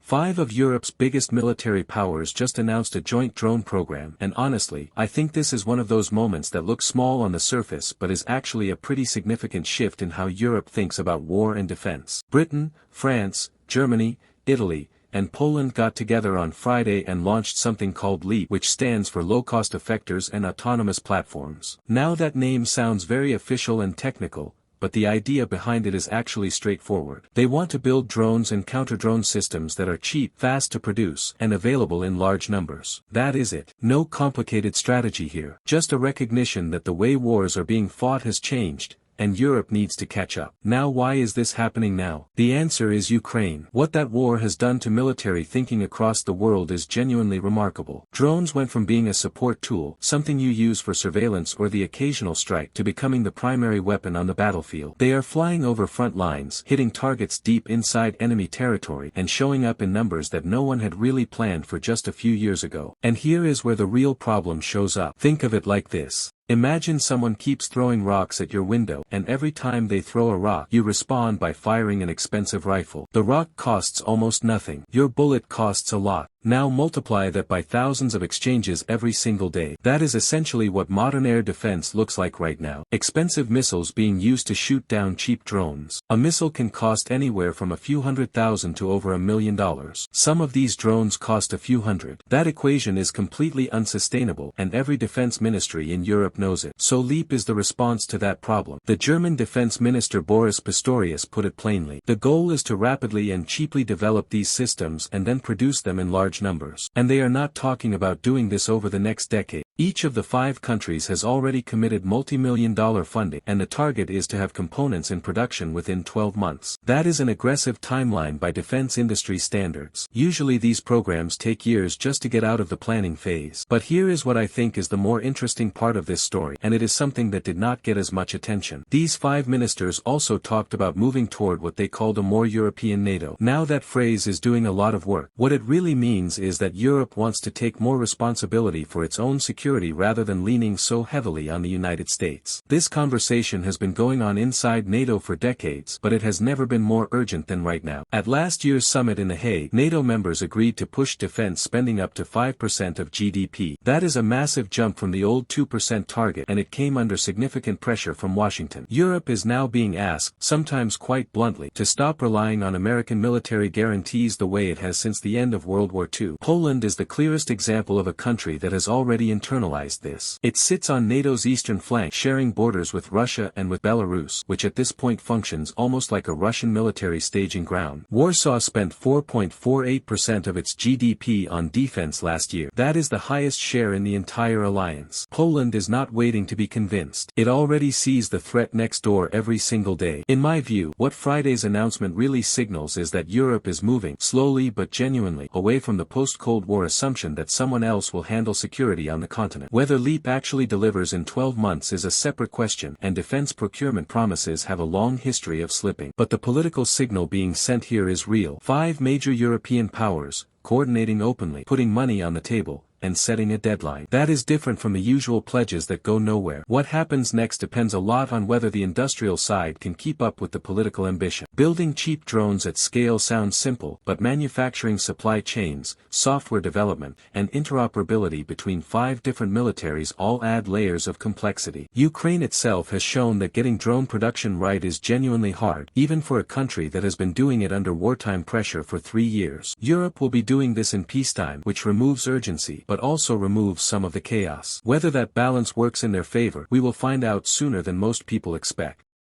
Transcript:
5 of Europe's biggest military powers just announced a joint drone program, and honestly, I think this is one of those moments that looks small on the surface but is actually a pretty significant shift in how Europe thinks about war and defense. Britain, France, Germany, Italy, and Poland got together on Friday and launched something called LEAP, which stands for Low-Cost Effectors and Autonomous Platforms. Now that name sounds very official and technical, but the idea behind it is actually straightforward. They want to build drones and counter-drone systems that are cheap, fast to produce, and available in large numbers. That is it. No complicated strategy here. Just a recognition that the way wars are being fought has changed, and Europe needs to catch up. Now, why is this happening now? The answer is Ukraine. What that war has done to military thinking across the world is genuinely remarkable. Drones went from being a support tool, something you use for surveillance or the occasional strike, to becoming the primary weapon on the battlefield. They are flying over front lines, hitting targets deep inside enemy territory, and showing up in numbers that no one had really planned for just a few years ago. And here is where the real problem shows up. Think of it like this. Imagine someone keeps throwing rocks at your window, and every time they throw a rock, you respond by firing an expensive rifle. The rock costs almost nothing. Your bullet costs a lot. Now multiply that by thousands of exchanges every single day. That is essentially what modern air defense looks like right now. Expensive missiles being used to shoot down cheap drones. A missile can cost anywhere from a few $100,000 to over $1 million. Some of these drones cost a few hundred. That equation is completely unsustainable, and every defense ministry in Europe knows it. So LEAP is the response to that problem. The German defense minister Boris Pistorius put it plainly. The goal is to rapidly and cheaply develop these systems and then produce them in large numbers. And they are not talking about doing this over the next decade. Each of the 5 countries has already committed multi-million-dollar funding, and the target is to have components in production within 12 months. That is an aggressive timeline by defense industry standards. Usually these programs take years just to get out of the planning phase. But here is what I think is the more interesting part of this story, and it is something that did not get as much attention. These 5 ministers also talked about moving toward what they called a more European NATO. Now that phrase is doing a lot of work. What it really means is that Europe wants to take more responsibility for its own security rather than leaning so heavily on the United States. This conversation has been going on inside NATO for decades, but it has never been more urgent than right now. At last year's summit in The Hague, NATO members agreed to push defense spending up to 5% of GDP. That is a massive jump from the old 2% target, and it came under significant pressure from Washington. Europe is now being asked, sometimes quite bluntly, to stop relying on American military guarantees the way it has since the end of World War II. Poland is the clearest example of a country that has already internalized this. It sits on NATO's eastern flank, sharing borders with Russia and with Belarus, which at this point functions almost like a Russian military staging ground. Warsaw spent 4.48% of its GDP on defense last year. That is the highest share in the entire alliance. Poland is not waiting to be convinced. It already sees the threat next door every single day. In my view, what Friday's announcement really signals is that Europe is moving, slowly but genuinely, away from the post-Cold War assumption that someone else will handle security on the continent. Whether LEAP actually delivers in 12 months is a separate question, and defense procurement promises have a long history of slipping. But the political signal being sent here is real. 5 major European powers, coordinating openly, putting money on the table, and setting a deadline. That is different from the usual pledges that go nowhere. What happens next depends a lot on whether the industrial side can keep up with the political ambition. Building cheap drones at scale sounds simple, but manufacturing supply chains, software development, and interoperability between 5 different militaries all add layers of complexity. Ukraine itself has shown that getting drone production right is genuinely hard, even for a country that has been doing it under wartime pressure for 3 years. Europe will be doing this in peacetime, which removes urgency, but also removes some of the chaos. Whether that balance works in their favor, we will find out sooner than most people expect.